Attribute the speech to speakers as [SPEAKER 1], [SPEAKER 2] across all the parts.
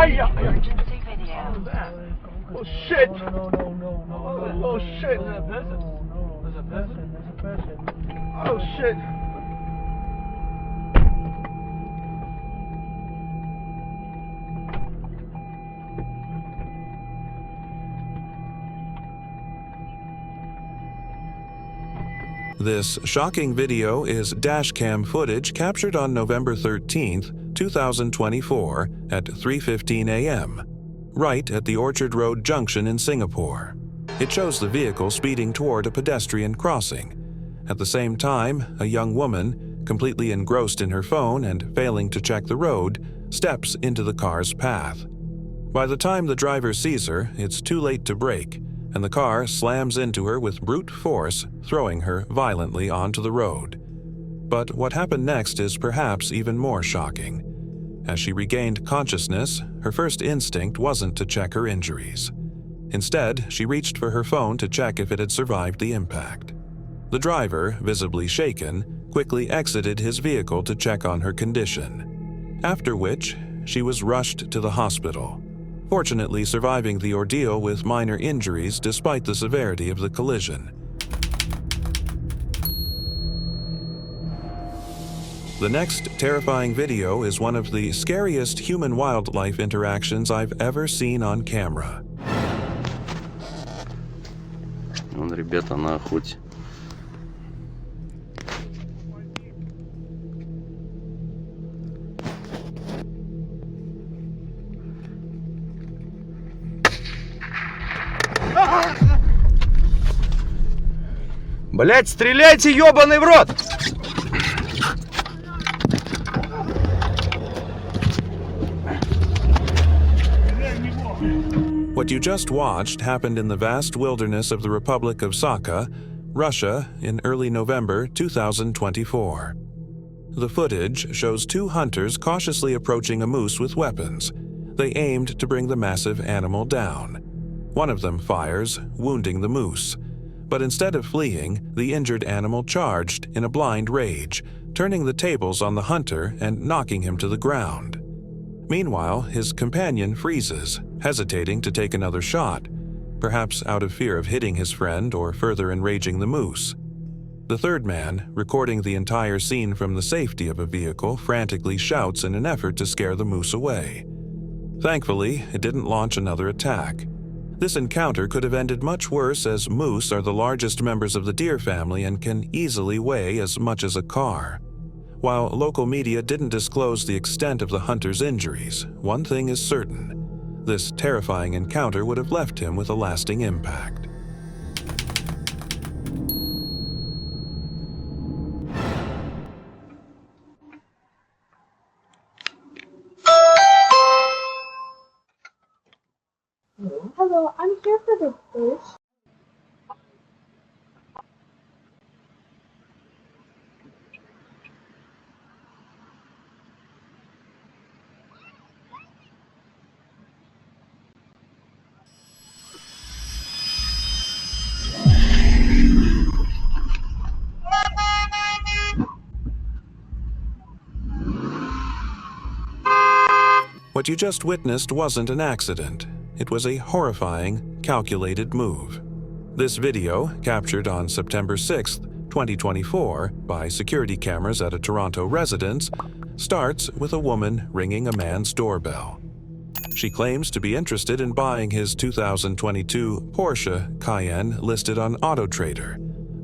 [SPEAKER 1] Emergency video.
[SPEAKER 2] Oh shit!
[SPEAKER 3] No.
[SPEAKER 2] Oh shit!
[SPEAKER 3] There's a person.
[SPEAKER 2] Oh shit!
[SPEAKER 4] This shocking video is dashcam footage captured on November 13th, 2024 at 3:15 a.m., right at the Orchard Road junction in Singapore. It shows the vehicle speeding toward a pedestrian crossing. At the same time, a young woman, completely engrossed in her phone and failing to check the road, steps into the car's path. By the time the driver sees her, it's too late to brake, and the car slams into her with brute force, throwing her violently onto the road. But what happened next is perhaps even more shocking. As she regained consciousness, her first instinct wasn't to check her injuries. Instead, she reached for her phone to check if it had survived the impact. The driver, visibly shaken, quickly exited his vehicle to check on her condition, after which she was rushed to the hospital, fortunately surviving the ordeal with minor injuries despite the severity of the collision. The next terrifying video is one of the scariest human-wildlife interactions I've ever seen on camera.
[SPEAKER 5] Вон ребята на охоте.
[SPEAKER 2] Блять, стреляйте, ёбаный в рот!
[SPEAKER 4] What you just watched happened in the vast wilderness of the Republic of Sakha, Russia, in early November 2024. The footage shows two hunters cautiously approaching a moose with weapons. They aimed to bring the massive animal down. One of them fires, wounding the moose. But instead of fleeing, the injured animal charged in a blind rage, turning the tables on the hunter and knocking him to the ground. Meanwhile, his companion freezes, hesitating to take another shot, perhaps out of fear of hitting his friend or further enraging the moose. The third man, recording the entire scene from the safety of a vehicle, frantically shouts in an effort to scare the moose away. Thankfully, it didn't launch another attack. This encounter could have ended much worse, as moose are the largest members of the deer family and can easily weigh as much as a car. While local media didn't disclose the extent of the hunter's injuries, one thing is certain: this terrifying encounter would have left him with a lasting impact.
[SPEAKER 6] Hello, I'm here for the fish.
[SPEAKER 4] What you just witnessed wasn't an accident. It was a horrifying, calculated move. This video, captured on September 6, 2024, by security cameras at a Toronto residence, starts with a woman ringing a man's doorbell. She claims to be interested in buying his 2022 Porsche Cayenne listed on AutoTrader,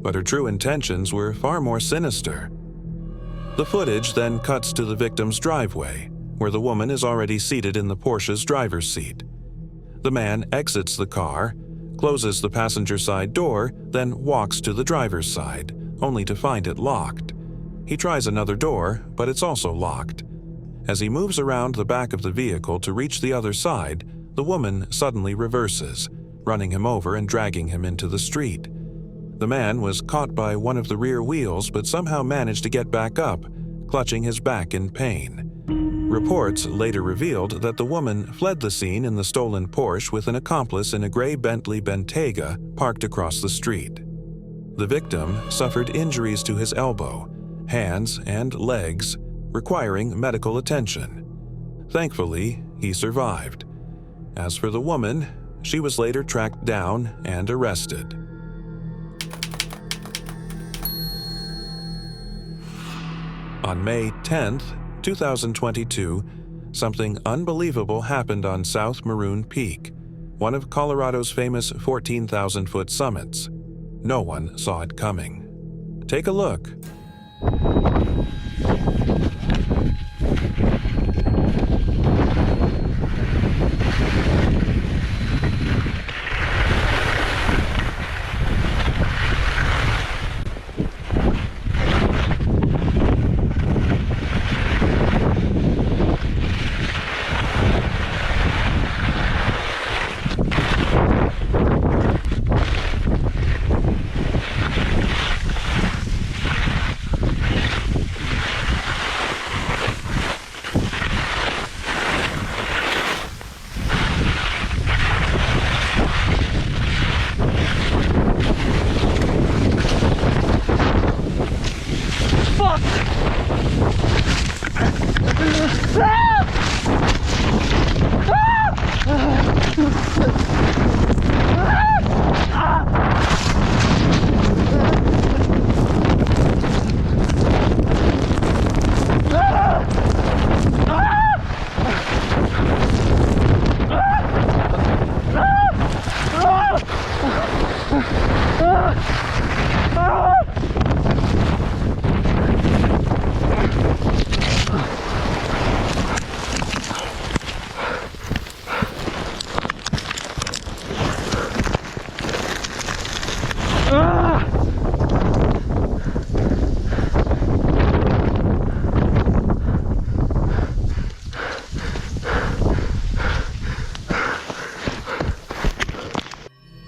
[SPEAKER 4] but her true intentions were far more sinister. The footage then cuts to the victim's driveway, where the woman is already seated in the Porsche's driver's seat. The man exits the car, closes the passenger side door, then walks to the driver's side, only to find it locked. He tries another door, but it's also locked. As he moves around the back of the vehicle to reach the other side, the woman suddenly reverses, running him over and dragging him into the street. The man was caught by one of the rear wheels but somehow managed to get back up, clutching his back in pain. Reports later revealed that the woman fled the scene in the stolen Porsche with an accomplice in a gray Bentley Bentayga parked across the street. The victim suffered injuries to his elbow, hands, and legs, requiring medical attention. Thankfully, he survived. As for the woman, she was later tracked down and arrested. On May 10, 2022, something unbelievable happened on South Maroon Peak, one of Colorado's famous 14,000-foot summits. No one saw it coming. Take a look.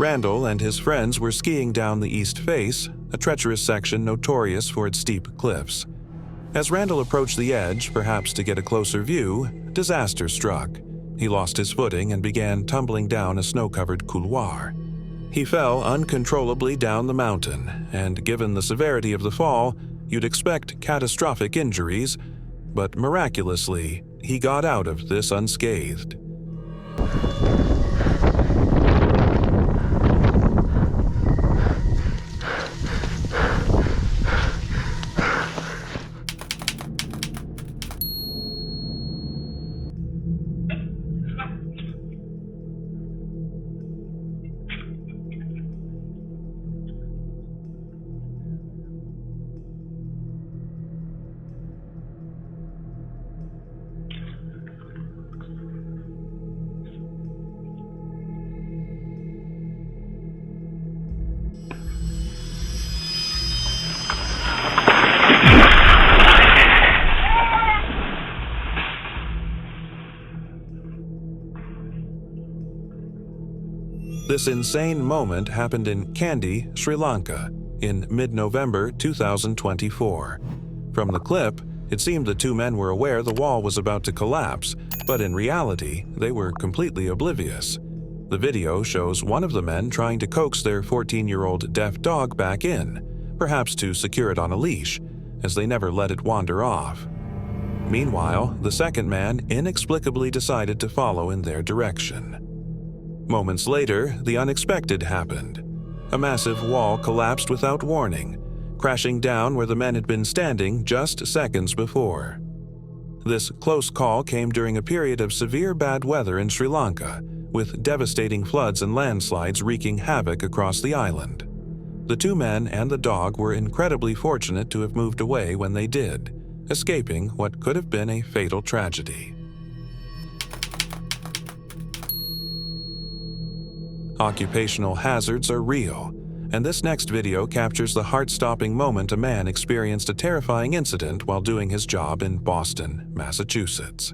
[SPEAKER 4] Randall and his friends were skiing down the east face, a treacherous section notorious for its steep cliffs. As Randall approached the edge, perhaps to get a closer view, disaster struck. He lost his footing and began tumbling down a snow-covered couloir. He fell uncontrollably down the mountain, and given the severity of the fall, you'd expect catastrophic injuries, but miraculously, he got out of this unscathed. This insane moment happened in Kandy, Sri Lanka, in mid-November 2024. From the clip, it seemed the two men were aware the wall was about to collapse, but in reality, they were completely oblivious. The video shows one of the men trying to coax their 14-year-old deaf dog back in, perhaps to secure it on a leash, as they never let it wander off. Meanwhile, the second man inexplicably decided to follow in their direction. Moments later, the unexpected happened. A massive wall collapsed without warning, crashing down where the men had been standing just seconds before. This close call came during a period of severe bad weather in Sri Lanka, with devastating floods and landslides wreaking havoc across the island. The two men and the dog were incredibly fortunate to have moved away when they did, escaping what could have been a fatal tragedy. Occupational hazards are real, and this next video captures the heart-stopping moment a man experienced a terrifying incident while doing his job in Boston, Massachusetts.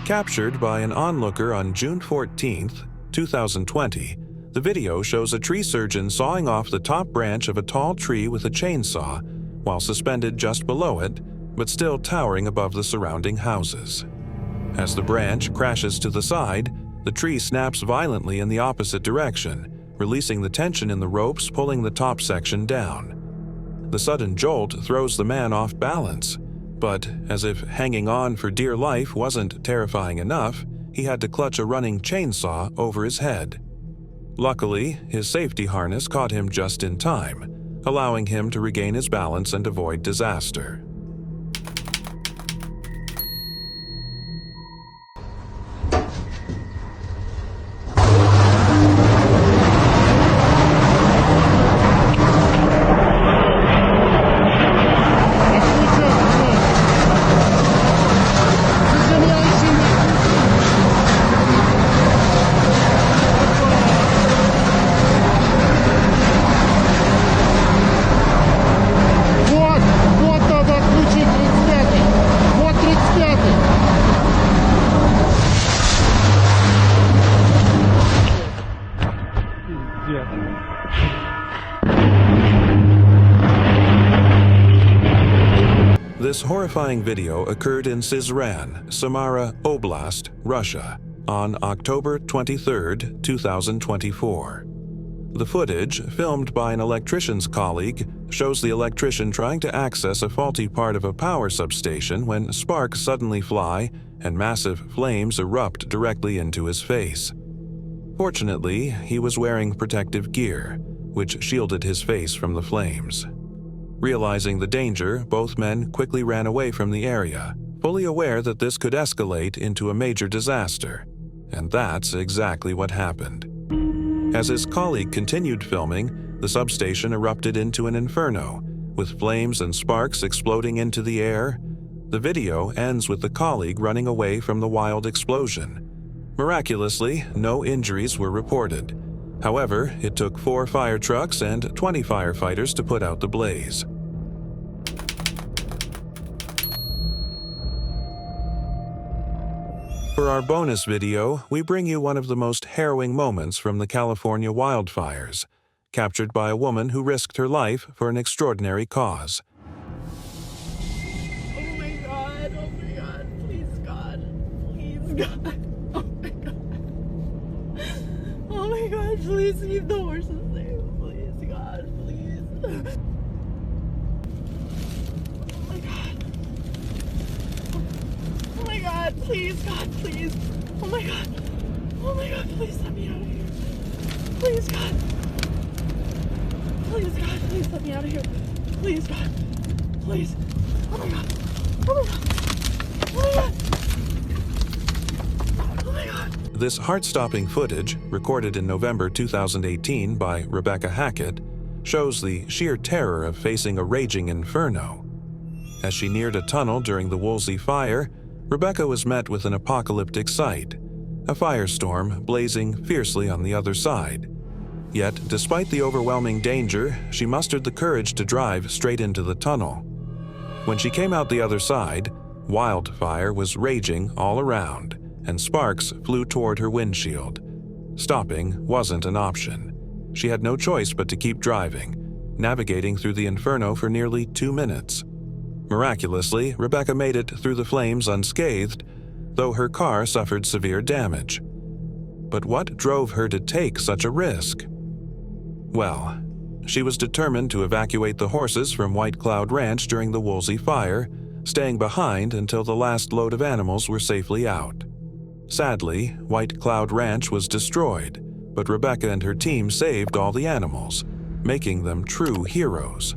[SPEAKER 4] Captured by an onlooker on June 14, 2020, the video shows a tree surgeon sawing off the top branch of a tall tree with a chainsaw while suspended just below it, but still towering above the surrounding houses. As the branch crashes to the side, The tree snaps violently in the opposite direction, releasing the tension in the ropes, pulling the top section down. The sudden jolt throws the man off balance, but as if hanging on for dear life wasn't terrifying enough, he had to clutch a running chainsaw over his head. Luckily, his safety harness caught him just in time, allowing him to regain his balance and avoid disaster.
[SPEAKER 7] Вот надо отключить 35-й. Вот 35-й.
[SPEAKER 4] This horrifying video occurred in Syzran, Samara Oblast, Russia, on October 23, 2024. The footage, filmed by an electrician's colleague, shows the electrician trying to access a faulty part of a power substation when sparks suddenly fly and massive flames erupt directly into his face. Fortunately, he was wearing protective gear, which shielded his face from the flames. Realizing the danger, both men quickly ran away from the area, fully aware that this could escalate into a major disaster. And that's exactly what happened. As his colleague continued filming, the substation erupted into an inferno, with flames and sparks exploding into the air. The video ends with the colleague running away from the wild explosion. Miraculously, no injuries were reported. However, it took 4 fire trucks and 20 firefighters to put out the blaze. For our bonus video, we bring you one of the most harrowing moments from the California wildfires, captured by a woman who risked her life for an extraordinary cause.
[SPEAKER 3] Oh my god, please God, please God. Oh my god, please leave the horses there, please God, please. Oh my god, please God, please. Oh my god, please let me out of here. Please God. Please God, please let me out of here. Please God, please. Oh my god, oh my god, oh my god. Oh my god.
[SPEAKER 4] This heart-stopping footage, recorded in November 2018 by Rebecca Hackett, shows the sheer terror of facing a raging inferno. As she neared a tunnel during the Woolsey fire, Rebecca was met with an apocalyptic sight, a firestorm blazing fiercely on the other side. Yet, despite the overwhelming danger, she mustered the courage to drive straight into the tunnel. When she came out the other side, wildfire was raging all around, and sparks flew toward her windshield. Stopping wasn't an option. She had no choice but to keep driving, navigating through the inferno for nearly 2 minutes. Miraculously, Rebecca made it through the flames unscathed, though her car suffered severe damage. But what drove her to take such a risk? Well, she was determined to evacuate the horses from White Cloud Ranch during the Woolsey fire, staying behind until the last load of animals were safely out. Sadly, White Cloud Ranch was destroyed, but Rebecca and her team saved all the animals, making them true heroes.